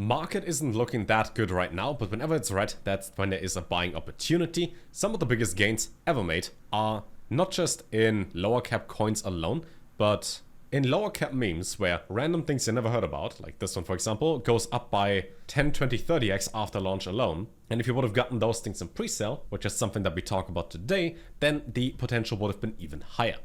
Market isn't looking that good right now, but whenever it's red, that's when there is a buying opportunity. Some of the biggest gains ever made are not just in lower cap coins alone, but in lower cap memes where random things you never heard about, like this one for example, goes up by 10, 20, 30x after launch alone. And if you would have gotten those things in pre-sale, which is something that we talk about today, then the potential would have been even higher.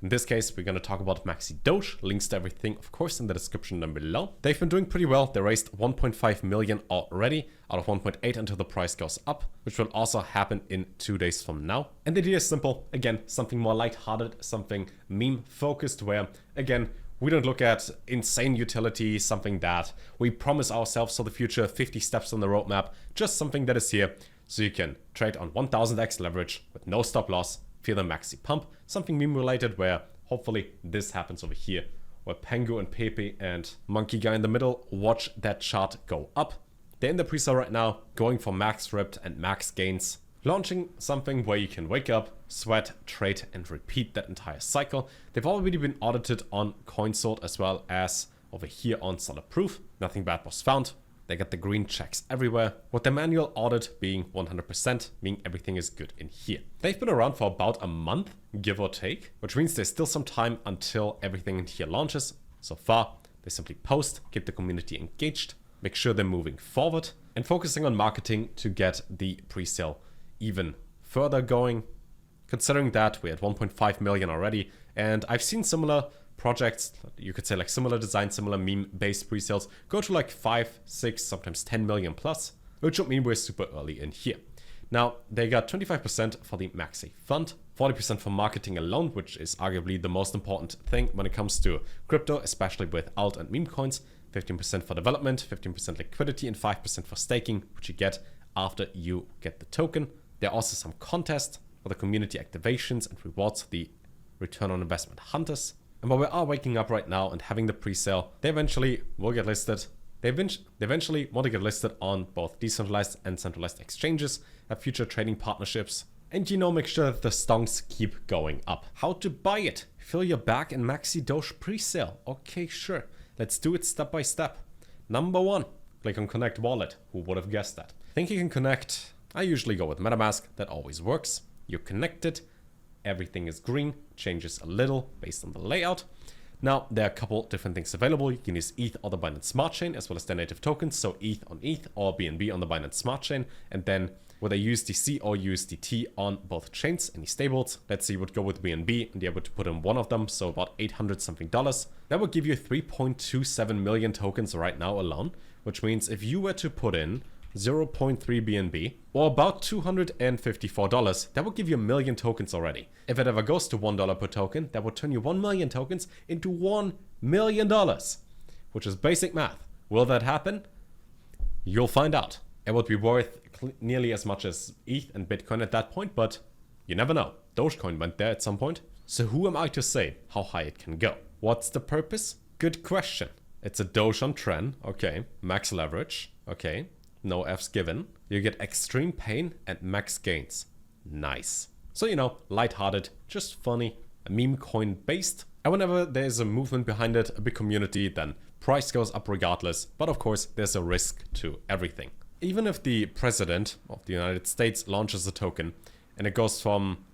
In this case, we're going to talk about Maxi Doge. Links to everything, of course, in the description down below. They've been doing pretty well. They raised 1.5 million already out of 1.8 until the price goes up, which will also happen in 2 days from now. And the idea is simple. Again, something more lighthearted, something meme focused where, again, we don't look at insane utility, something that we promise ourselves for the future, 50 steps on the roadmap, just something that is here so you can trade on 1000x leverage with no stop loss. Feel the Maxi pump, something meme related where hopefully this happens over here, where Pengu and Pepe and Monkey Guy in the middle watch that chart go up. They're in the pre-sale right now, going for max ripped and max gains, launching something where you can wake up, sweat, trade and repeat that entire cycle. They've already been audited on CoinSword as well as over here on Solid Proof. Nothing bad was found. They got the green checks everywhere, with the manual audit being 100%, meaning everything is good in here. They've been around for about a month, give or take, which means there's still some time until everything in here launches. So far, they simply post, keep the community engaged, make sure they're moving forward, and focusing on marketing to get the pre-sale even further going. Considering that we had 1.5 million already, and I've seen similar projects, you could say like similar design, similar meme-based pre-sales, go to like 5, 6, sometimes 10 million plus, which would mean we're super early in here. Now, they got 25% for the Maxi fund, 40% for marketing alone, which is arguably the most important thing when it comes to crypto, especially with alt and meme coins, 15% for development, 15% liquidity, and 5% for staking, which you get after you get the token. There are also some contests for the community activations and rewards for the return on investment hunters. And while we are waking up right now and having the pre-sale, they eventually will get listed. They eventually want to get listed on both decentralized and centralized exchanges, have future trading partnerships, and make sure that the stonks keep going up. How to buy it? Fill your bag in Maxi Doge pre-sale. Okay, sure. Let's do it step by step. Number 1, click on Connect Wallet. Who would have guessed that? Think you can connect. I usually go with MetaMask. That always works. You're connected. Everything is green, changes a little based on the layout. Now, there are a couple different things available. You can use ETH or the Binance Smart Chain as well as their native tokens. So ETH on ETH or BNB on the Binance Smart Chain. And then whether USDC or USDT on both chains, any stables. Let's say you would go with BNB and you're able to put in one of them. So about $800 something. That would give you 3.27 million tokens right now alone. Which means if you were to put in 0.3 BNB or about $254, that would give you 1 million tokens already. If it ever goes to $1 per token, that would turn you 1 million tokens into $1 million, which is basic math. Will that happen? You'll find out. It would be worth nearly as much as ETH and Bitcoin at that point, but you never know. Dogecoin went there at some point. So who am I to say how high it can go? What's the purpose? Good question. It's a Doge on trend. Okay. Max leverage. Okay. No F's given. You get extreme pain and max gains. Nice. So, lighthearted, just funny, a meme coin based. And whenever there's a movement behind it, a big community, then price goes up regardless. But of course, there's a risk to everything. Even if the president of the United States launches a token and it goes from,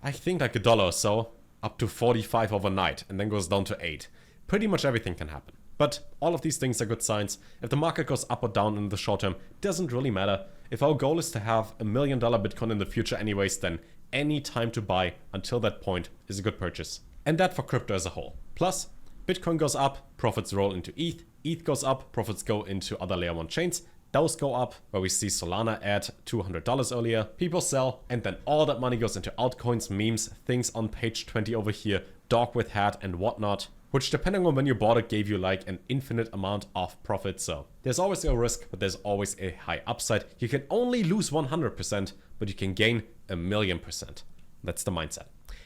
I think like $1 or so, up to 45 overnight and then goes down to 8, pretty much everything can happen. But all of these things are good signs. If the market goes up or down in the short term, doesn't really matter. If our goal is to have $1 million Bitcoin in the future anyways, then any time to buy until that point is a good purchase. And that for crypto as a whole. Plus, Bitcoin goes up, profits roll into ETH. ETH goes up, profits go into other layer 1 chains. Those go up, where we see Solana at $200 earlier. People sell, and then all that money goes into altcoins, memes, things on page 20 over here, dog with hat and whatnot. Which, depending on when you bought it, gave you like an infinite amount of profit. So there's always a risk, but there's always a high upside. You can only lose 100%, but you can gain 1,000,000%. That's the mindset.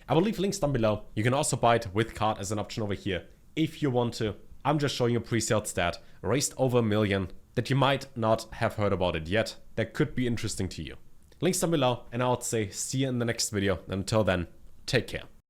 I will leave links down below. You can also buy it with card as an option over here if you want to. I'm just showing you a pre-sale stat, raised over 1 million, that you might not have heard about it yet. That could be interesting to you. Links down below, and I would say see you in the next video. And until then, take care.